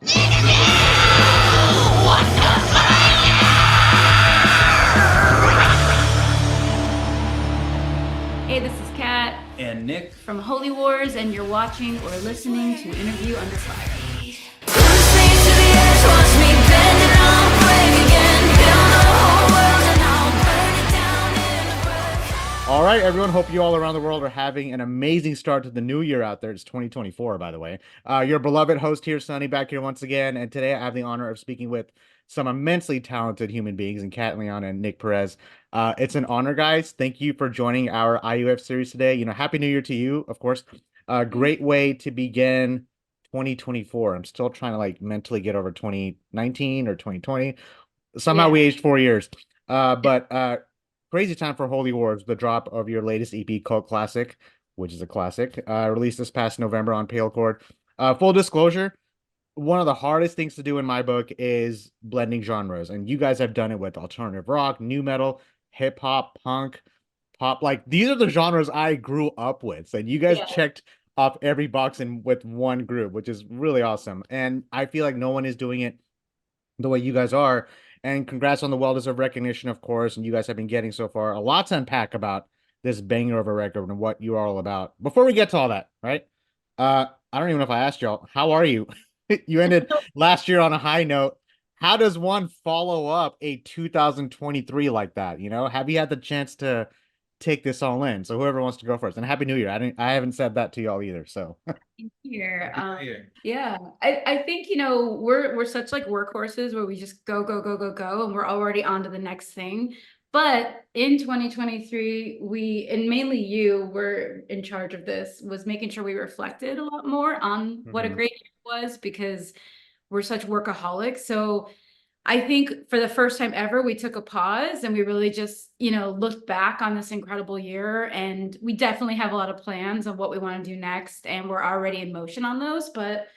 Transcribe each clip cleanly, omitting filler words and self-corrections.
Hey, this is Kat And Nick. from Holy Wars, and you're watching or listening to Interview Under Fire. All right, everyone. Hope you all around the world are having an amazing start to the new year out there. It's 2024, by the way. Your beloved host here, Sonny, back here once again. And today I have the honor of speaking with some immensely talented human beings in Kat, Leon, and Nick Perez. It's an honor, guys. Thank you for joining our IUF series today. Happy New Year to you, of course. A great way to begin 2024. I'm still trying to mentally get over 2019 or 2020. Somehow we aged 4 years. But crazy time for Holy Wars, the drop of your latest EP, Cult Classic, which is a classic, released this past November on Pale Chord. Full disclosure, one of the hardest things to do in my book is blending genres, and you guys have done it with alternative rock, new metal, hip hop, punk, pop. These are the genres I grew up with, and you guys checked off every box with one group, which is really awesome. And I feel like no one is doing it the way you guys are. And congrats on the well-deserved recognition, of course, and you guys have been getting so far. A lot to unpack about this banger of a record and what you're all about. Before we get to all that, right? I don't even know if I asked y'all, how are you? You ended last year on a high note. How does one follow up a 2023 like that? Have you had the chance to take this all in? So whoever wants to go first. And Happy New Year. I haven't said that to y'all either. So Here, yeah, I think we're such workhorses where we just go, and we're already on to the next thing. But in 2023, we, and mainly you were in charge of this, was making sure we reflected a lot more on what a great year was, because we're such workaholics. So I think for the first time ever, we took a pause and we really just, looked back on this incredible year. And we definitely have a lot of plans on what we want to do next. And we're already in motion on those. But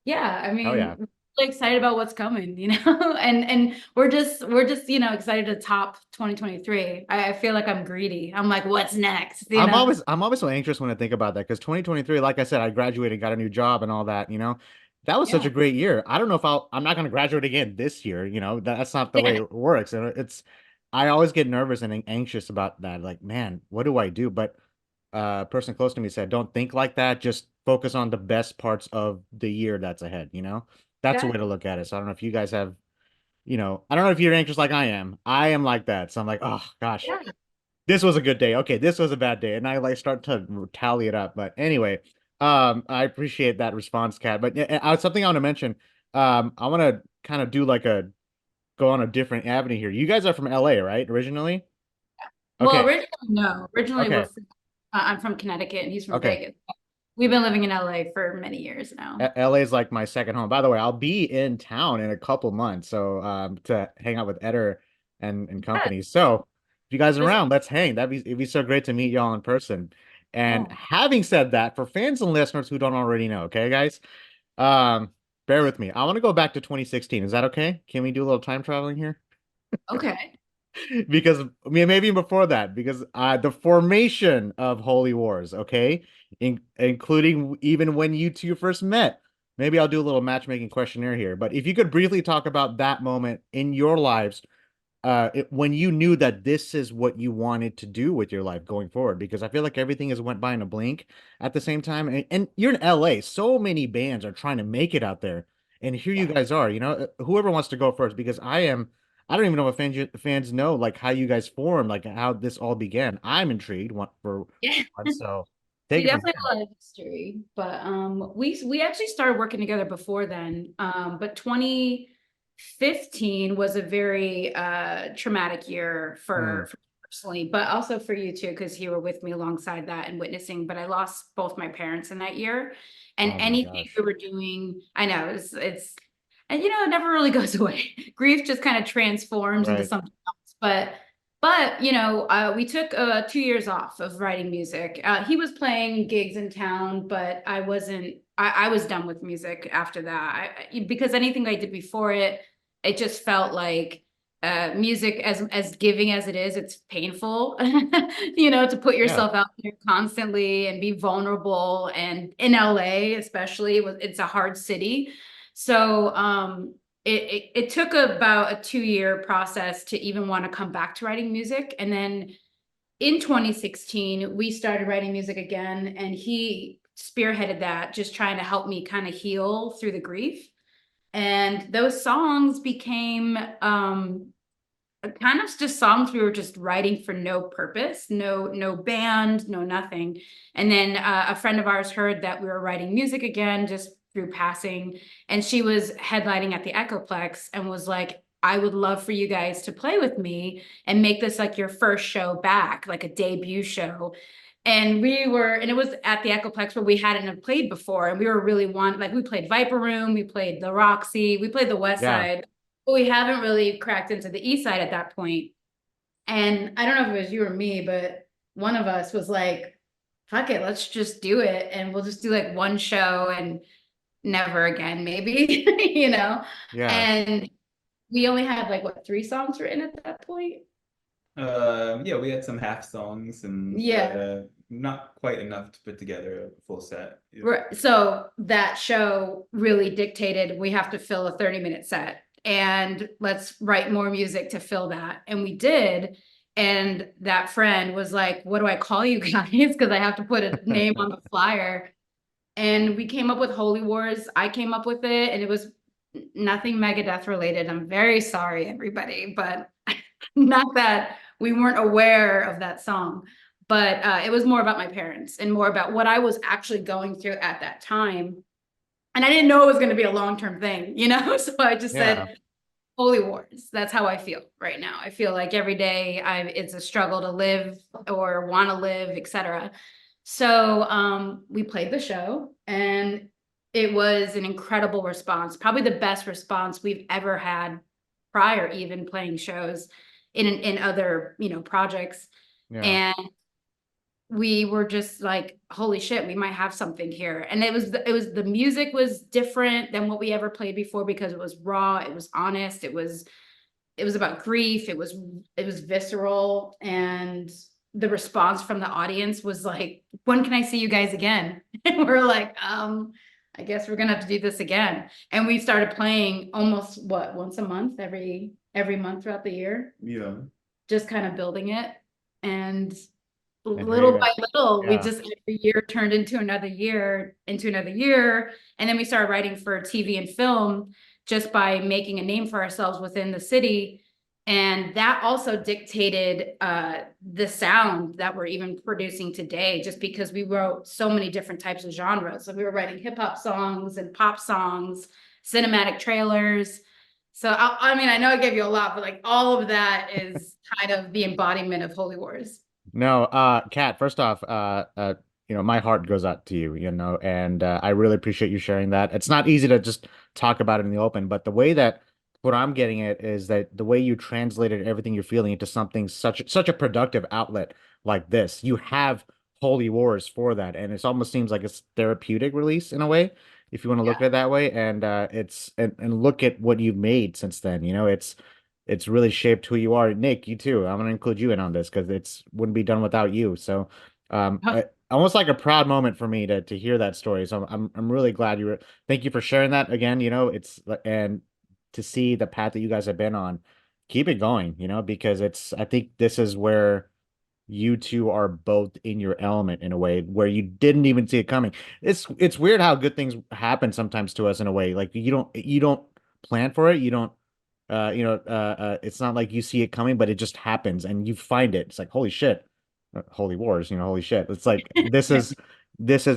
yeah, I mean, yeah. we're really excited about what's coming, and we're just, excited to top 2023. I feel like I'm greedy. I'm like, what's next? I'm always so anxious when I think about that, because 2023, like I said, I graduated, got a new job and all that, that was such a great year. I don't know if I'm not going to graduate again this year, that's not the way it works. And I always get nervous and anxious about that. Like, man, what do I do? But a person close to me said, don't think like that. Just focus on the best parts of the year that's ahead, That's a way to look at it. So I don't know if you guys have, I don't know if you're anxious like I am. I am like that. So I'm like, oh gosh, this was a good day. Okay, this was a bad day. And I start to tally it up. But anyway, I appreciate that response, Kat. But something I want to mention, I want to kind of go on a different avenue here. You guys are from LA, right? Originally? Well, originally, no. Originally, Okay. I'm from Connecticut and he's from Vegas. We've been living in LA for many years now. LA is like my second home. By the way, I'll be in town in a couple months, so to hang out with Eder and company. So if you guys are around, let's hang. It'd be so great to meet y'all in person. And having said that, for fans and listeners who don't already know, okay, guys, bear with me. I want to go back to 2016. Is that okay? Can we do a little time traveling here? Okay. Because maybe before that, because the formation of Holy Wars, okay, including even when you two first met. Maybe I'll do a little matchmaking questionnaire here, but if you could briefly talk about that moment in your lives, when you knew that this is what you wanted to do with your life going forward, because I feel like everything has went by in a blink at the same time, and you're in LA. So many bands are trying to make it out there, and here you guys are. Whoever wants to go first, because I don't even know if fans know how you guys formed, how this all began. I'm intrigued. So We take it from definitely have a lot of history, but we actually started working together before then. But 2015 was a very traumatic year for personally, but also for you too, because you were with me alongside that and witnessing. But I lost both my parents in that year, and anything we were doing, I know it's and it never really goes away. Grief just kind of transforms into something else. But we took 2 years off of writing music. He was playing gigs in town, but I wasn't. I was done with music after that, because anything I did before it just felt like music, as giving as it is, it's painful, to put yourself out there constantly and be vulnerable. And in LA, especially, it's a hard city. So it took about a 2 year process to even want to come back to writing music. And then in 2016, we started writing music again, and he spearheaded that, just trying to help me kind of heal through the grief. And those songs became kind of just songs we were just writing for no purpose, no band, no nothing. And then a friend of ours heard that we were writing music again, just through passing, and she was headlining at the Echoplex and was like, I would love for you guys to play with me and make this like your first show back, like a debut show. And it was at the Echoplex where we hadn't played before. And we were really like we played Viper Room, we played the Roxy, we played the West Yeah. Side, but we haven't really cracked into the East Side at that point. And I don't know if it was you or me, but one of us was like, fuck it, let's just do it. And we'll just do like one show and never again, maybe, you know? Yeah. And we only had like what, 3 songs written at that point? Yeah, we had some half songs and Yeah. not quite enough to put together a full set. Right. So that show really dictated we have to fill a 30-minute set and let's write more music to fill that. And we did. And that friend was like, what do I call you guys? Because I have to put a name on the flyer. And we came up with Holy Wars. I came up with it, and it was nothing Megadeth related. I'm very sorry, everybody, but not that we weren't aware of that song. But it was more about my parents and more about what I was actually going through at that time. And I didn't know it was going to be a long-term thing, you know? So I just said, Holy Wars. That's how I feel right now. I feel like every day it's a struggle to live or want to live, etc. So we played the show, and it was an incredible response, probably the best response we've ever had prior, even playing shows in other, projects. Yeah. And we were just like, holy shit, we might have something here. And the music was different than what we ever played before because it was raw, it was honest, it was about grief, it was visceral, and the response from the audience was like, when can I see you guys again? And we're like, I guess we're gonna have to do this again. And we started playing almost once a month, every month throughout the year. Yeah. Just kind of building it. And here little you by little, we Yeah. just every year turned into another year. And then we started writing for TV and film just by making a name for ourselves within the city. And that also dictated the sound that we're even producing today, just because we wrote so many different types of genres. So we were writing hip hop songs and pop songs, cinematic trailers. So I mean, I know I gave you a lot, but like all of that is kind of the embodiment of Holy Wars. No, Kat, first off, my heart goes out to you, and I really appreciate you sharing that. It's not easy to just talk about it in the open, but the way that what I'm getting at is that the way you translated everything you're feeling into something such a productive outlet like this, you have Holy Wars for that, and it almost seems like it's therapeutic release in a way, if you want to look at it that way, and and look at what you've made since then. It's really shaped who you are. Nick, you too. I'm gonna include you in on this because it's wouldn't be done without you. So, almost like a proud moment for me to hear that story. So I'm really glad you were. Thank you for sharing that again. And to see the path that you guys have been on, keep it going. Because I think this is where you two are both in your element in a way where you didn't even see it coming. It's weird how good things happen sometimes to us in a way. Like you don't plan for it. You don't it's not like you see it coming, but it just happens and you find it. It's like, holy shit, holy wars, holy shit. It's like, this is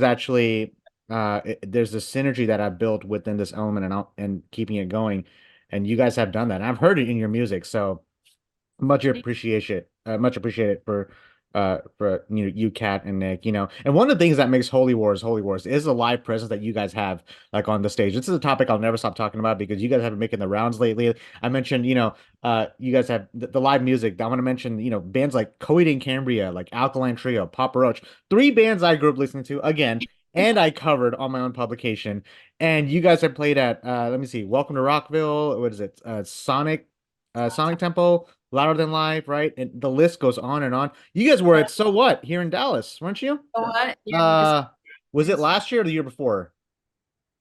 actually, there's a synergy that I've built within this element and keeping it going. And you guys have done that. And I've heard it in your music. So much appreciate it for you, Kat and Nick. And one of the things that makes Holy Wars is the live presence that you guys have on the stage. This is a topic I'll never stop talking about because you guys have been making the rounds lately. I mentioned you guys have the live music. I want to mention bands like Coheed and Cambria, like Alkaline Trio, Papa Roach, 3 bands I grew up listening to again. And I covered on my own publication. And you guys have played at let me see, Welcome to Rockville. What is it? Sonic Temple, Louder Than Life, right? And the list goes on and on. You guys were at So What here in Dallas, weren't you? So what? Was it last year or the year before?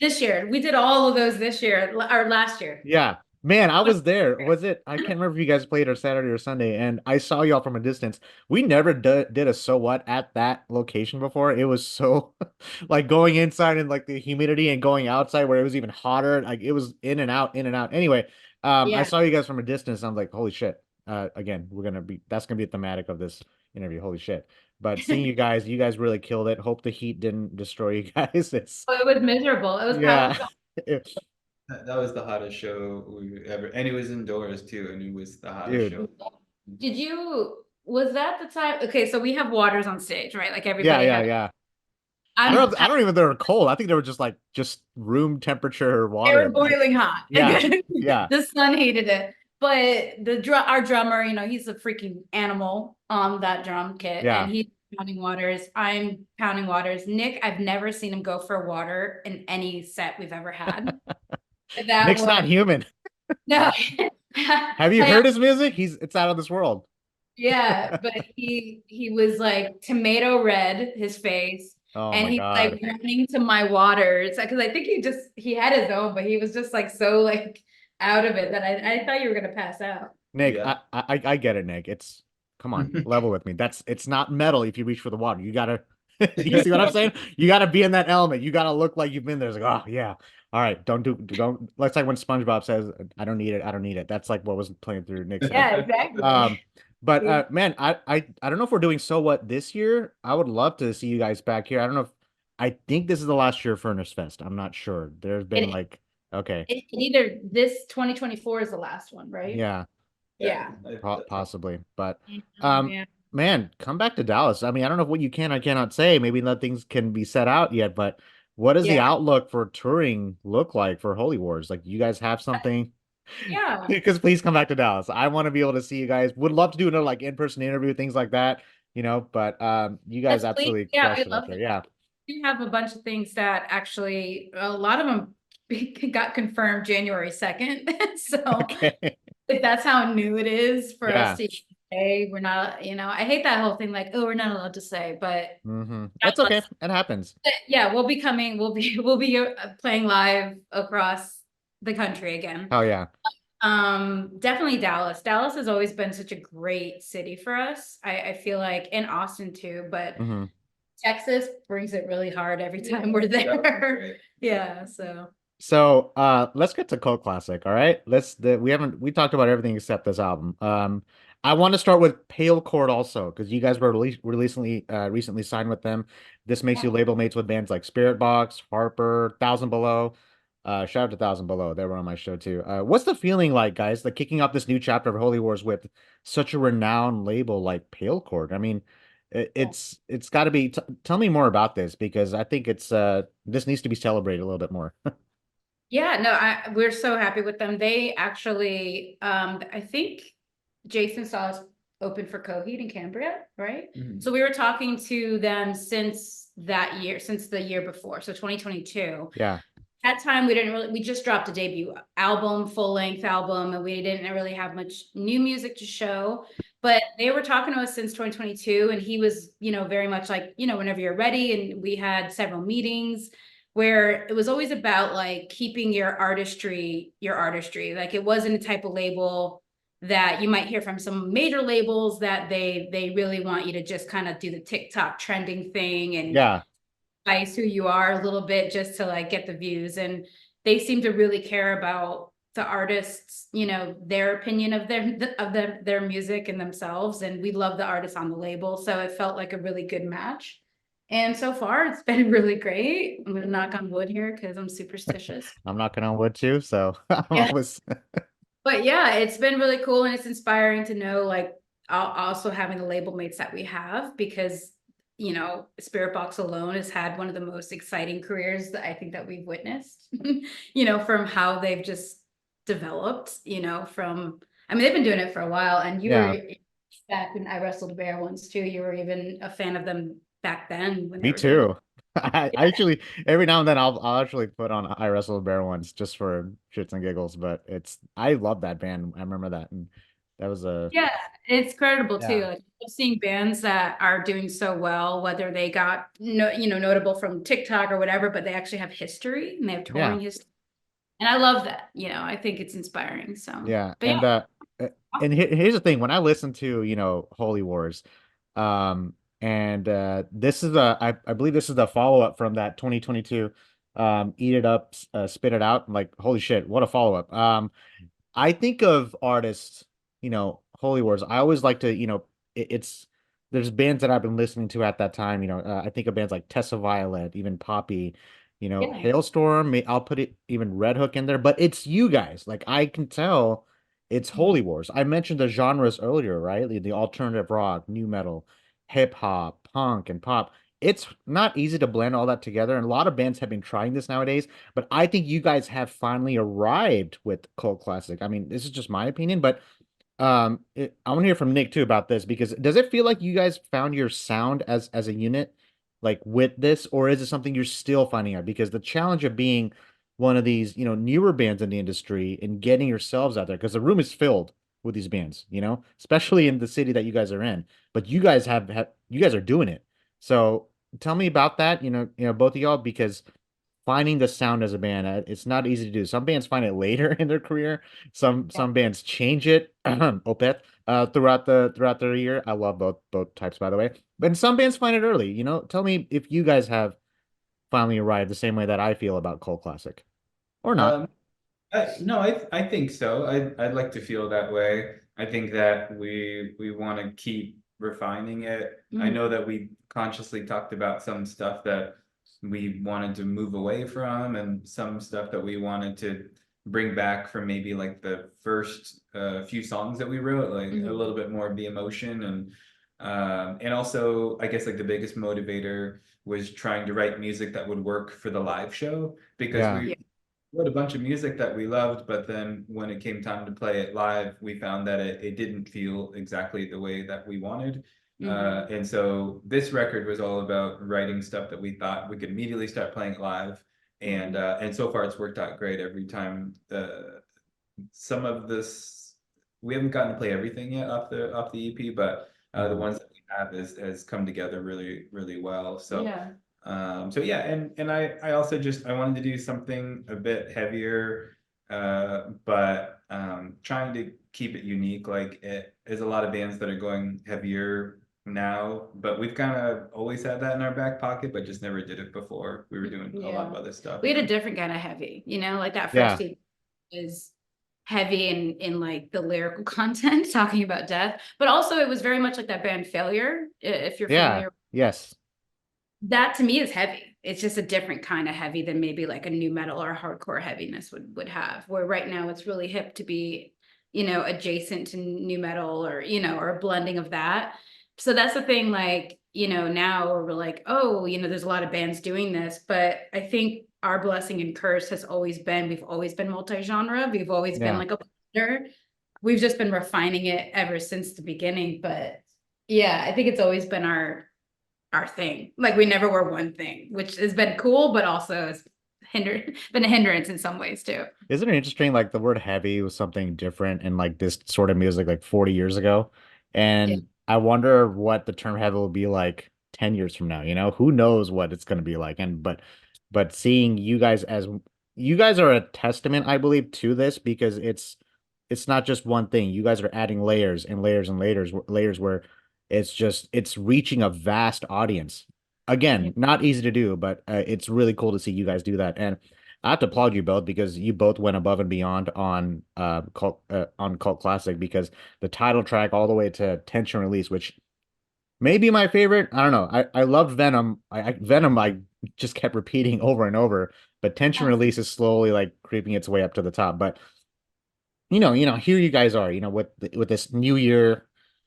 This year. We did all of those this year or last year. Yeah. Man, I was there. Was it? I can't remember if you guys played or Saturday or Sunday, and I saw y'all from a distance. We never did a so what at that location before. It was so like going inside and like the humidity and going outside where it was even hotter. Like it was in and out, in and out. Anyway, I Yeah. saw you guys from a distance. I'm like, holy shit. Again, that's gonna be a thematic of this interview. Holy shit. But seeing you guys really killed it. Hope the heat didn't destroy you guys. It's Oh, it was miserable. It was yeah. probably That was the hottest show we ever, and it was indoors too, and it was the hottest Dude. show. Did you, was that the time? Okay, so we have waters on stage, right? Like Yeah, everybody yeah, has. yeah. I I'm, don't even know if they were cold. I think they were just like just room temperature they water. were boiling hot. Yeah. Yeah. The sun hated it. But our drummer, he's a freaking animal on that drum kit, Yeah. and he's pounding waters. I'm pounding waters. Nick, I've never seen him go for water in any set we've ever had. That Nick's was not human. no. Have you heard his music? It's out of this world. Yeah, but he was like tomato red, his face, Oh and my he's God. like running to my waters because I think he had his own, but he was just like so like out of it that I thought you were gonna pass out. Nick, Yeah. I get it, Nick. It's come on, level with me. It's not metal if you reach for the water. You gotta you see what I'm saying? You gotta be in that element. You gotta look like you've been there. It's like, oh yeah. All right, don't let's like when SpongeBob says, I don't need it, I don't need it. That's like what was playing through Nick's Yeah, head. exactly. But man, I don't know if we're doing so what this year. I would love to see you guys back here. I don't know if I think this is the last year of Furnace Fest. I'm not sure. There's been It, like okay. it either this 2024 is the last one, right? Yeah, Yeah. possibly. But Yeah. man, come back to Dallas. I mean, I don't know what you can I cannot say. Maybe that things can be set out yet, but what does the Yeah. outlook for touring look like for Holy Wars? Like, you guys have something? Yeah. Because please come back to Dallas. I want to be able to see you guys. Would love to do another like in-person interview, things like that, but you guys Yes, please. absolutely Yeah, crushed I it up love there. it. Yeah. We have a bunch of things that actually, a lot of them got confirmed January 2nd. So Okay. if that's how new it is for Yeah. us to say, we're not, I hate that whole thing like, oh, we're not allowed to say, but That's okay. It happens. yeah, we'll be coming. We'll be playing live across the country again. Oh yeah. Definitely Dallas. Dallas has always been such a great city for us. I feel like, in Austin too, but Texas brings it really hard every time we're there. Yeah, so let's get to cult classic. All right, we talked about everything except this album. I want to start with Pale Chord also, because you guys were recently signed with them. This makes you label mates with bands like Spirit Box, Harper, Thousand Below. Shout out to Thousand Below, they were on my show too. What's the feeling like, guys, like kicking off this new chapter of Holy Wars with such a renowned label like Pale Chord? I mean, it's got to be. Tell me more about this, because I think this needs to be celebrated a little bit more. yeah, no, we're so happy with them. They actually, I think Jason saw us open for Coheed in Cambria, right? So we were talking to them since the year before, so 2022. Yeah. That time we just dropped a debut album, full-length album, and we didn't really have much new music to show. But they were talking to us since 2022, and he was, very much like, whenever you're ready. And we had several meetings where it was always about like keeping your artistry. Like, it wasn't a type of label that you might hear from some major labels that they really want you to just kind of do the TikTok trending thing and Yeah. spice who you are a little bit just to like get the views. And they seem to really care about the artists, their opinion of their music and themselves. And we love the artists on the label, so it felt like a really good match. And so far it's been really great. I'm gonna knock on wood here because I'm superstitious. I'm knocking on wood too, so I'm Yeah. always But yeah, it's been really cool, and it's inspiring to know, like, also having the label mates that we have, because Spirit Box alone has had one of the most exciting careers that I think that we've witnessed. From how they've just developed. They've been doing it for a while, and you were back when I wrestled Bear once too. You were even a fan of them back then when they Me were doing too. I actually every now and then I'll actually put on I Wrestle Bear once just for shits and giggles, but I love that band. I remember that. And That was a Yeah, it's creditable too. yeah. Like I'm seeing bands that are doing so well, whether they got notable from TikTok or whatever, but they actually have history and they have Yeah. touring history. And I love that. I think it's inspiring. So, Yeah. but yeah. And here's the thing, when I listen to, Holy Wars, um and this is I believe this is the follow-up from that 2022 Eat It Up, Spit It Out. I'm like, holy shit, what a follow-up. I think of artists, Holy Wars. I always like to, it's there's bands that I've been listening to at that time. I think of bands like Tessa Violet, even Poppy, Yeah. Hailstorm. I'll put it even Red Hook in there, but it's you guys. Like I can tell it's Holy Wars. I mentioned the genres earlier, right? The alternative rock, new metal, hip hop, punk, and pop. It's not easy to blend all that together, and a lot of bands have been trying this nowadays. But I think you guys have finally arrived with Cult Classic. I mean, this is just my opinion, but I want to hear from Nick too about this, because does it feel like you guys found your sound as a unit, like with this, or is it something you're still finding out? Because the challenge of being one of these, newer bands in the industry and getting yourselves out there, because the room is filled with these bands, especially in the city that you guys are in. But you guys have you guys are doing it. So tell me about that, both of y'all, because finding the sound as a band, it's not easy to do. Some bands find it later in their career. Some bands change it, Opeth, throughout their year. I love both types, by the way. But some bands find it early. Tell me if you guys have finally arrived the same way that I feel about Cult Classic, or not. Um, no, I think so. I'd like to feel that way. I think that we want to keep refining it. I Mhm. know that we consciously talked about some stuff that we wanted to move away from, and some stuff that we wanted to bring back from maybe like the first few songs that we wrote, like a Mhm. little bit more of the emotion, and also I guess like the biggest motivator was trying to write music that would work for the live show, because Yeah, Yeah. we wrote a bunch of music that we loved, but then when it came time to play it live, we found that it didn't feel exactly the way that we wanted. Mhm. And so this record was all about writing stuff that we thought we could immediately start playing it live. Mhm. And so far it's worked out great every time. Some of this we haven't gotten to play everything yet off the EP, but the mhm. ones that we have has come together really, really well. So Yeah. so yeah, and I also just I wanted to do something a bit heavier, but trying to keep it unique. Like it is a lot of bands that are going heavier now, but we've kind of always had that in our back pocket, but just never did it before. We were doing a lot of Yeah. other stuff. We had a different kind of heavy, like that first Yeah, EP was heavy in like the lyrical content, talking about death, but also it was very much like that band Failure, if you're yeah, familiar. yes, That to me is heavy. It's just a different kind of heavy than maybe like a new metal or hardcore heaviness would have. Where right now it's really hip to be, adjacent to new metal, or a blending of that. So that's the thing, like, now we're like, oh, there's a lot of bands doing this, but I think our blessing and curse has always been we've always been multi-genre. We've always been yeah. like a blender. We've just been refining it ever since the beginning. But yeah, I think it's always been our thing. Like we never were one thing, which has been cool, but also has been a hindrance in some ways too. Isn't it interesting? Like the word heavy was something different in like this sort of music like 40 years ago. Yeah. And I wonder what the term heavy will be like 10 years from now, Who knows what it's going to be like. But seeing you guys are a testament, I believe, to this, because it's not just one thing. You guys are adding layers and layers and layers where it's reaching a vast audience. Yeah. Again, not easy to do, but it's really cool to see you guys do that. And I have to applaud you both, because you both went above and beyond on Cult Classic, because the title track all the way to Tension Release, which may be my favorite. I don't know. I loved Venom. Venom I just kept repeating over and over, but Tension Release is slowly like creeping its way up to the top. But here you guys are, with this new year,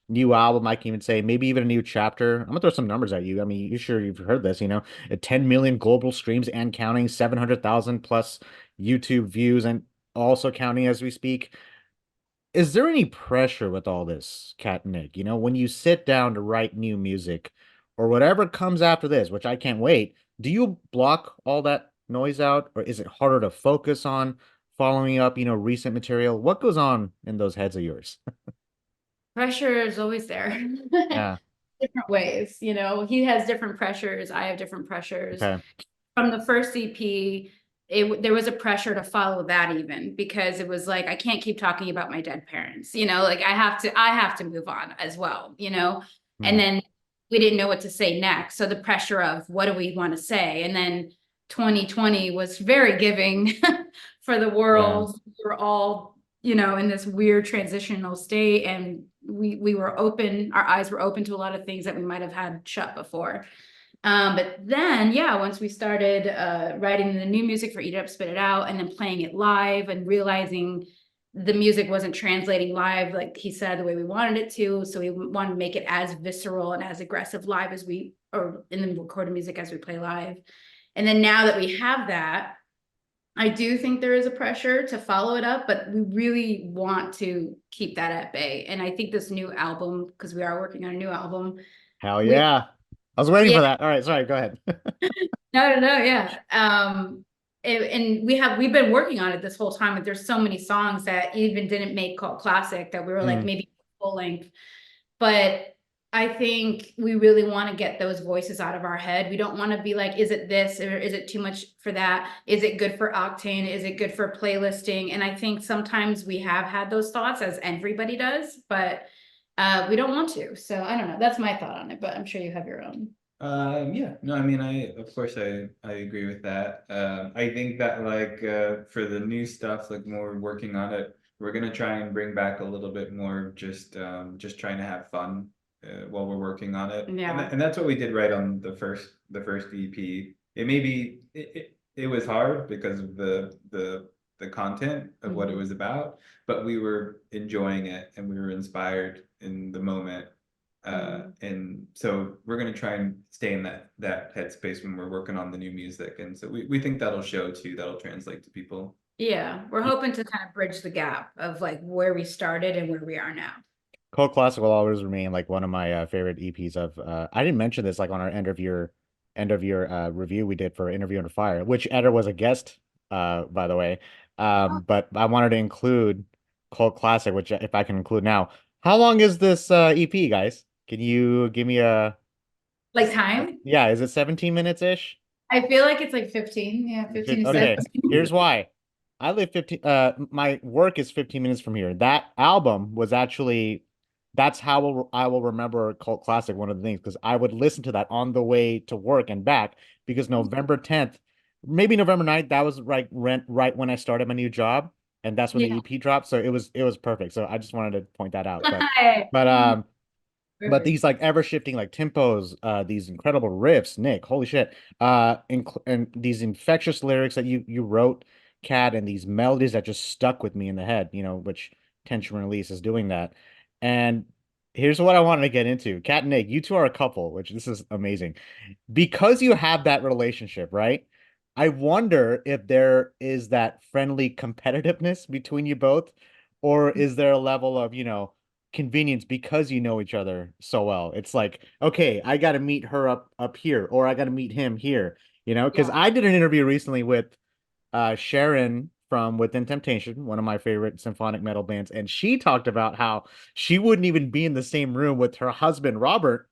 new album, I can even say, maybe even a new chapter. I'm gonna throw some numbers at you. I mean, you sure you've heard this, at 10 million global streams and counting, 700,000 plus YouTube views and also counting as we speak. Is there any pressure with all this, Kat and Nick? When you sit down to write new music or whatever comes after this, which I can't wait, do you block all that noise out, or is it harder to focus on following up, recent material? What goes on in those heads of yours? Pressure is always there. Yeah. Different ways, you know, he has different pressures, I have different pressures. Okay. From the first EP, there was a pressure to follow that even because it was like I can't keep talking about my dead parents, you know, like I have to move on as well, you know. And then we didn't know what to say next. So the pressure of what do we want to say? And then 2020 was very giving for the world. We were all, you know, in this weird transitional state, and we were open, our eyes were open to a lot of things that we might have had shut before. But then, yeah, once we started writing the new music for Eat It Up, Spit It Out, and then playing it live and realizing the music wasn't translating live, like he said, the way we wanted it to. So we wanted to make it as visceral and as aggressive live as we, or in the recorded music as we play live. And then now that we have that, I do think there is a pressure to follow it up, but we really want to keep that at bay. And I think this new album, because we are working on a new album. Hell yeah. I was waiting Yeah. for that. All right, sorry, go ahead. No, yeah. And we've been working on it this whole time, but there's so many songs that even didn't make cult classic that we were like maybe full length. But I think we really want to get those voices out of our head. We don't want to be like, is it this or is it too much for that? Is it good for Octane? Is it good for playlisting? And I think sometimes we have had those thoughts, as everybody does, but we don't want to. So I don't know. That's my thought on it, but I'm sure you have your own. Yeah, no, I mean, of course I agree with that. I think that like for the new stuff, like more working on it, we're gonna try and bring back a little bit more just trying to have fun while we're working on it. Yeah. And that's what we did right on the first EP. It maybe it was hard because of the content of what it was about, but we were enjoying it and we were inspired in the moment. And so we're going to try and stay in that headspace when we're working on the new music, and so we think that'll show too, that'll translate to people. Yeah, we're hoping to kind of bridge the gap of like where we started and where we are now. Cult Classic will always remain like one of my favorite EPs of I didn't mention this like on our end of year review we did for Interview Under Fire, which Eder was a guest by the way. But I wanted to include Cult Classic, which if I can include now. How long is this EP, guys? Can you give me a Like time? Yeah, is it 17 minutes ish? I feel like it's like 15. Yeah, 15 to Okay, 17. here's why. I live 15 my work is 15 minutes from here. That album was actually that's how I will remember Cult Classic, one of the things, because I would listen to that on the way to work and back, because November 10th, maybe November 9th, that was right when I started my new job, and that's when the EP dropped. So it was perfect. So I just wanted to point that out. But these like ever shifting like tempos, these incredible riffs, Nick, holy shit. And these infectious lyrics that you wrote, Kat, and these melodies that just stuck with me in the head, you know, which Tension Release is doing that. And here's what I wanted to get into. Kat and Nick, you two are a couple, which this is amazing. Because you have that relationship, right? I wonder if there is that friendly competitiveness between you both, or is there a level of, you know, convenience because you know each other so well. It's like, okay, I got to meet her up here, or I got to meet him here, you know, because I did an interview recently with Sharon from Within Temptation, one of my favorite symphonic metal bands, and she talked about how she wouldn't even be in the same room with her husband Robert,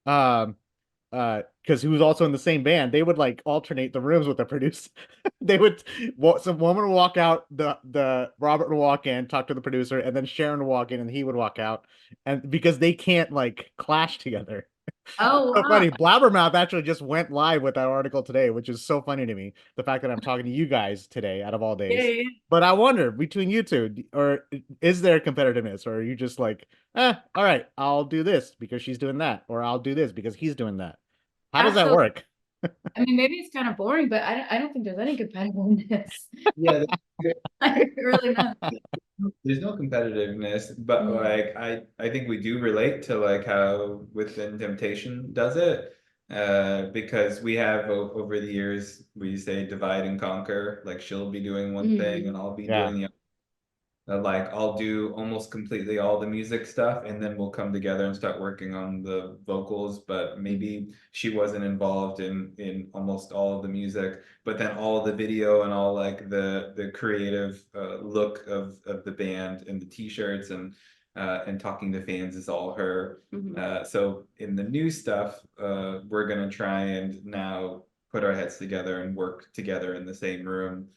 um because he was also in the same band. They would like alternate the rooms with the producer. They would some woman would walk out, the Robert would walk in, talk to the producer, and then Sharon would walk in and he would walk out, and because they can't like clash together. Oh, So wow. funny. Blabbermouth actually just went live with that article today, which is so funny to me. The fact that I'm talking to you guys today out of all days. Yeah. But I wonder between you two, or is there competitiveness, or are you just like, all right, I'll do this because she's doing that, or I'll do this because he's doing that. How does that work? I mean, maybe it's kind of boring, but I don't think there's any competitiveness. Yeah, Really not. there's no competitiveness, but like I think we do relate to like how Within Temptation does it, because we have over the years we say divide and conquer. Like she'll be doing one thing and I'll be doing the other. Like I'll do almost completely all the music stuff, and then we'll come together and start working on the vocals, but maybe she wasn't involved in almost all of the music, but then all of the video and all like the creative look of the band and the t-shirts and and talking to fans is all her. Mhm. So in the new stuff, we're gonna try and now put our heads together and work together in the same room,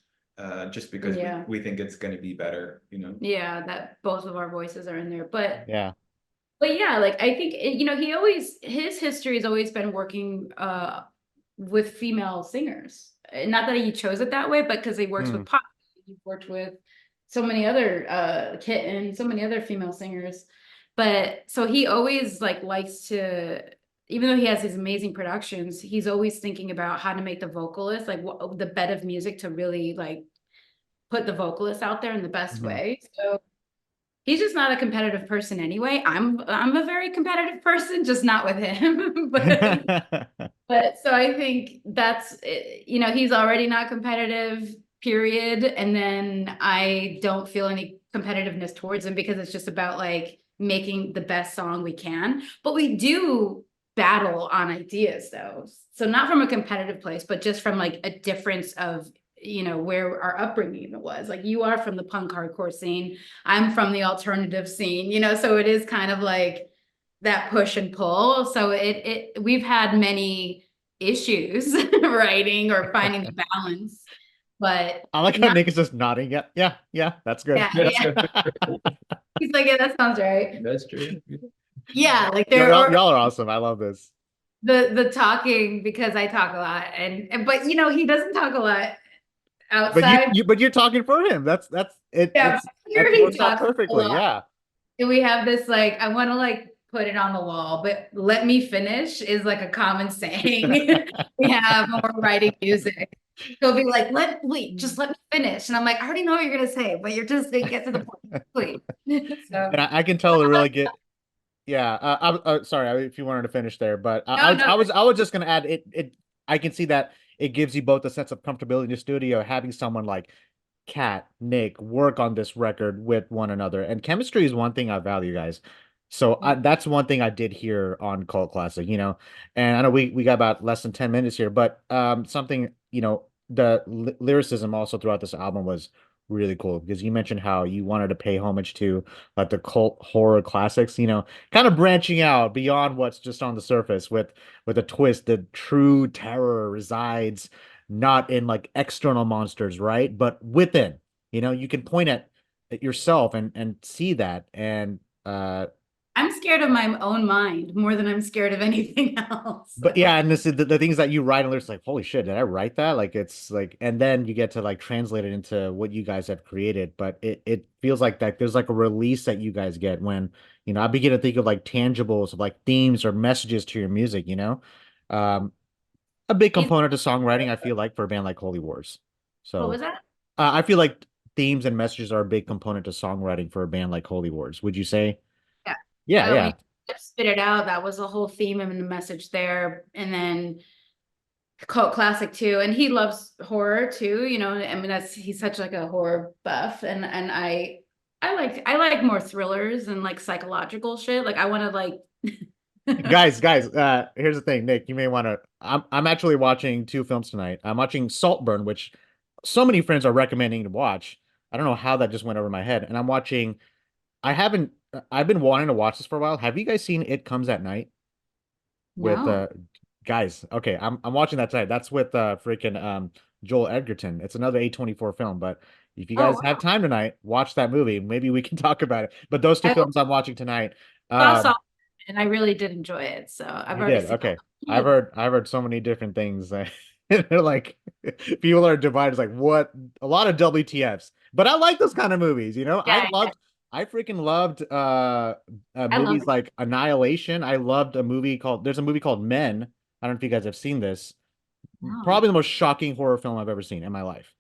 just because Yeah. we think it's gonna be better, you know. Yeah, that both of our voices are in there. Yeah. But yeah, like I think you know, his history has always been working with female singers. Not that he chose it that way, but because he works Hmm. with pop, he worked with so many other Kitten, so many other female singers. But so he always like likes to, even though he has these amazing productions, he's always thinking about how to make the vocalist like the bed of music to really like put the vocalist out there in the best Mhm. way. So he's just not a competitive person anyway. I'm a very competitive person, just not with him. But so I think that's you know, he's already not competitive, period. And then I don't feel any competitiveness towards him because it's just about like making the best song we can. But we do battle on ideas though. So not from a competitive place, but just from like a difference of, you know, where our upbringing even was. Like you are from the punk hardcore scene, I'm from the alternative scene, you know, so it is kind of like that push and pull. So we've had many issues writing or finding the balance, but I like how not, Nick is just nodding. Yeah, yeah, yeah. That's good. yeah, yeah. He's like, yeah, that sounds right. That's true. Yeah, like Y'all, there are y'all are awesome. I love this. the talking because I talk a lot and but you know, he doesn't talk a lot But outside. but you're talking for him. That's it. Yeah, here It he works out talks a perfectly. lot. Yeah. And we have this like, I want to like put it on the wall, but let me finish is like a common saying we have when we're writing music. He'll be like, wait, just let me finish. And I'm like, I already know what you're gonna say, but you're just gonna get to the point, please. So And I can tell to really get. Yeah. Sorry if you wanted to finish there, but no, no, I was just gonna add it. I can see that it gives you both a sense of comfortability in the studio, having someone like Kat, Nick work on this record with one another. And chemistry is one thing I value, guys. So yeah. that's one thing I did hear on Cult Classic, you know. And I know we got about less than 10 minutes here, but something, you know, the lyricism also throughout this album was really cool because you mentioned how you wanted to pay homage to like the cult horror classics, you know, kind of branching out beyond what's just on the surface with a twist. The true terror resides not in like external monsters, right? But within, you know, you can point at yourself and see that. And I'm scared of my own mind more than I'm scared of anything else. but yeah, and this is the things that you write and it's like, holy shit, did I write that? Like it's like, and then you get to like translate it into what you guys have created. But it feels like that there's like a release that you guys get when, you know, I begin to think of like tangibles of like themes or messages to your music, you know. Um, a big Is- component of songwriting, I feel like, for a band like Holy Wars. what So was that? I feel like themes and messages are a big component to songwriting for a band like Holy Wars. Would you say? Yeah. Yeah, When yeah. you spit it out, that was the whole theme and the message there. And then cult classic too, and he loves horror too, you know. I mean, that's he's such like a horror buff, and I like more thrillers and like psychological shit. Like I want to like Guys, here's the thing, Nick, you may want to I'm actually watching two films tonight. I'm watching Saltburn, which so many friends are recommending to watch. I don't know how that just went over my head. And I'm watching I haven't I've been wanting to watch this for a while. Have you guys seen It Comes at Night with no. guys? Okay, I'm watching that tonight. That's with freaking Joel Edgerton. It's another A24 film, but if you Oh guys have wow. time tonight, watch that movie. Maybe we can talk about it. But those two I films I'm watching tonight. saw and I really did enjoy it, so I've You already did. seen all Okay. of them. I've heard so many different things. They're like people are divided. It's like what a lot of WTFs. But I like those kind of movies, you know. Yeah, yeah, I freaking loved I love movies like Annihilation. I loved a movie called there's a movie called Men. I don't know if you guys have seen this. no. Probably the most shocking horror film I've ever seen in my life.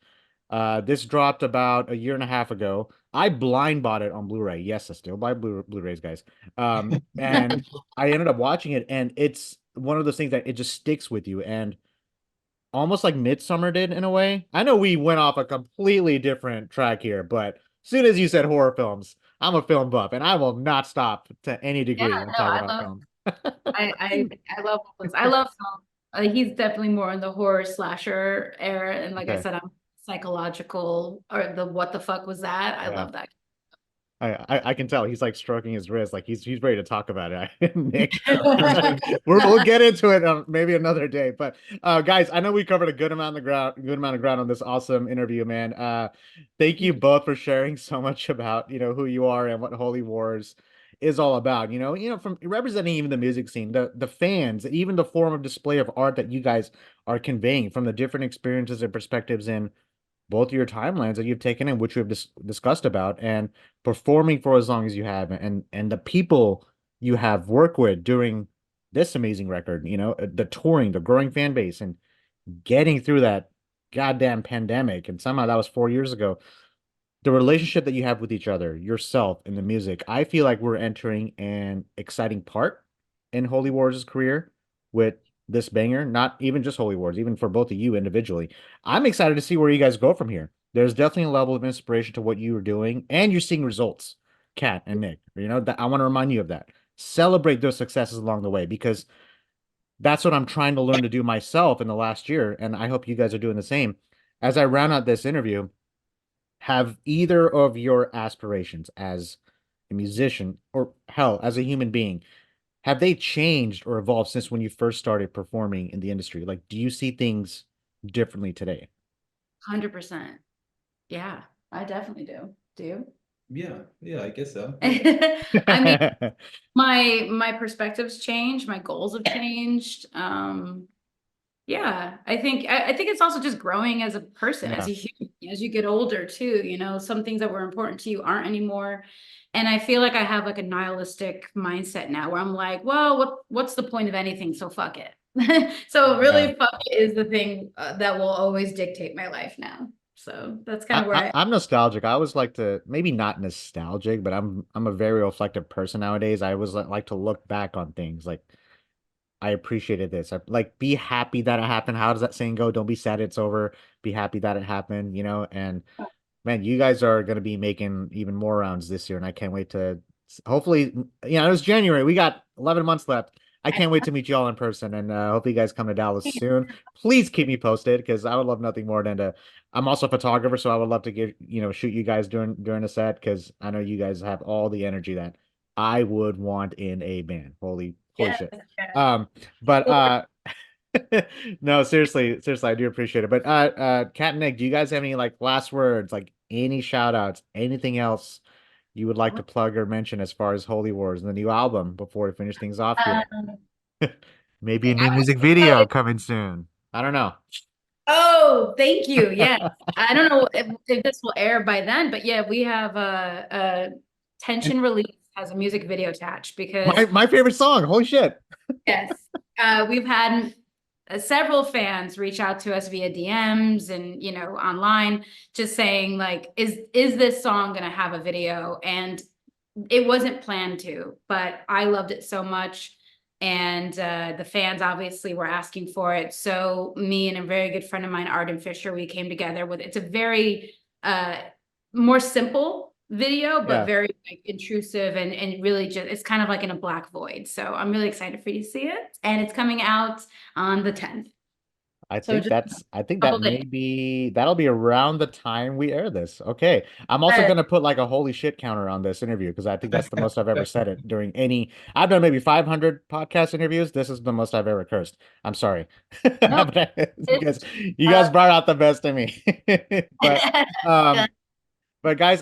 This dropped about a year and a half ago. I blind bought it on Blu-ray. Yes, I still buy Blu-rays, guys. And I ended up watching it, and it's one of those things that it just sticks with you, and almost like Midsummer did in a way. I know we went off a completely different track here, but as soon as you said horror films, I'm a film buff, and I will not stop to any Yeah, degree when no, talking about film. I love all this. I love film. He's definitely more in the horror slasher era, and like I Okay, said, I'm psychological or the what the fuck was that? I yeah. love that. I can tell he's like stroking his wrist, like he's ready to talk about it. Nick, we'll get into it maybe another day. But guys, I know we covered a good amount of ground on this awesome interview, man. Thank you both for sharing so much about who you are and what Holy Wars is all about. From representing even the music scene, the fans, and even the form of display of art that you guys are conveying from the different experiences and perspectives in both your timelines that you've taken in, which we've discussed about, and performing for as long as you have, and the people you have worked with during this amazing record, the touring, the growing fan base, and getting through that goddamn pandemic. And somehow that was 4 years ago. The relationship that you have with each other, yourself, and the music. I feel like we're entering an exciting part in Holy Wars' career with this banger, not even just Holy Wars, even for both of you individually. I'm excited to see where you guys go from here. There's definitely a level of inspiration to what you are doing, and you're seeing results, Kat and Nick. That I want to remind you of that. Celebrate those successes along the way, because that's what I'm trying to learn to do myself in the last year, and I hope you guys are doing the same. As I round out this interview, have either of your aspirations as a musician, or hell, as a human being, have they changed or evolved since when you first started performing in the industry? Like, do you see things differently today? 100%. Yeah, I definitely do. Do you? Yeah, I guess so. I mean, my perspectives changed, my goals have changed. Yeah, I think it's also just growing as a person, as Yeah. a human, as you get older too, some things that were important to you aren't anymore. And I feel like I have like a nihilistic mindset now where I'm like, well, what's the point of anything? So fuck it. So Yeah. really fuck it is the thing that will always dictate my life now. So that's kind of where I'm nostalgic. I always like to, maybe not nostalgic, but I'm a very reflective person nowadays. I always like to look back on things like I appreciated this. Like, be happy that it happened. How does that saying go? Don't be sad it's over. Be happy that it happened, And man, you guys are going to be making even more rounds this year, and I can't wait to hopefully, it was January. We got 11 months left. I can't wait to meet you all in person, and hopefully you guys come to Dallas soon. Please keep me posted, because I would love nothing more than to. I'm also a photographer, so I would love to shoot you guys during a set, because I know you guys have all the energy that I would want in a band. Holy yes, shit. yes. But no, seriously, I do appreciate it. But Kat and Nick, do you guys have any like last words, like any shout outs, anything else you would like to plug or mention as far as Holy Wars and the new album before we finish things off here? Um, Maybe a new music video coming soon. I don't know. Oh, thank you. Yeah. I don't know if this will air by then, but yeah, we have a And Tension Release has a music video attached because my favorite song. Holy shit. yes, we've had several fans reach out to us via DMs and online, just saying like, is this song gonna have a video? And it wasn't planned to, but I loved it so much. And the fans obviously were asking for it. So me and a very good friend of mine, Arden Fisher, we came together with it's a very more simple video, but Yeah. very like, intrusive and really just it's kind of like in a black void. So I'm really excited for you to see it. And it's coming out on the 10th. So just I think a couple that days. that'll be around the time we air this. Okay. I'm also Uh, gonna put like a holy shit counter on this interview, because I think that's the most I've ever said it during any. I've done maybe 500 podcast interviews. This is the most I've ever cursed. I'm sorry. no, But it's you guys brought out the best in me. But good. um but guys,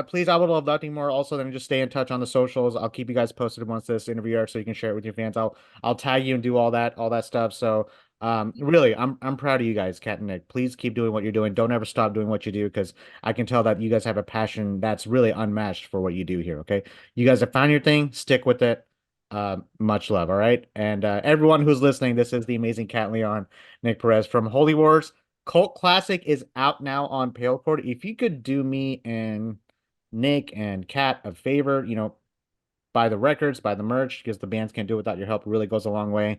please, I would love nothing more also than just stay in touch on the socials. I'll keep you guys posted once this interview airs, so you can share it with your fans. I'll tag you and do all that stuff. So, really, I'm proud of you guys, Kat and Nick. Please keep doing what you're doing. Don't ever stop doing what you do, because I can tell that you guys have a passion that's really unmatched for what you do here. Okay, you guys have found your thing. Stick with it. Much love. All right, and everyone who's listening, this is the amazing Kat Leon, Nick Perez from Holy Wars. Cult Classic is out now on Pale Chord. If you could do me and Nick and Kat a favor, buy the records, buy the merch, because the bands can't do it without your help. It really goes a long way.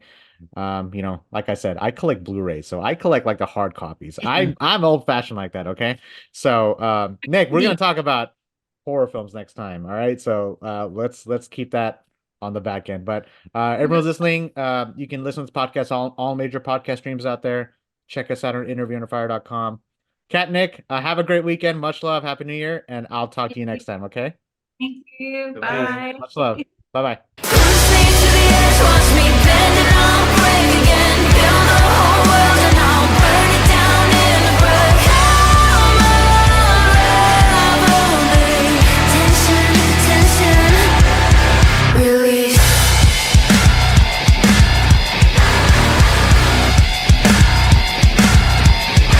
Like I said, I collect Blu-rays, so I collect like the hard copies. I'm old fashioned like that, okay? So Nick, we're gonna talk about horror films next time. All right. So let's keep that on the back end. But everyone's listening. You can listen to this podcast all major podcast streams out there. Check us out on interviewonthefire.com. Kat, Nick, have a great weekend. Much love. Happy New Year. And I'll talk to you next time. Okay. Thank you. Bye. Bye. Much love. Bye bye. Push me to the edge, watch me bend and I'll break again. Build the whole world and I'll burn it down in a breath. Come unravel me. Tension, tension, release.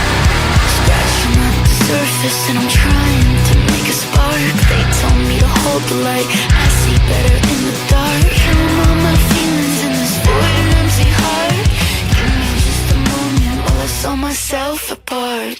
Scratching at the surface and I'm trying to make a spark. They told me to hold the light. I see better in the dark. Count all my feelings in this void and empty heart. Give me just a moment while I saw myself apart.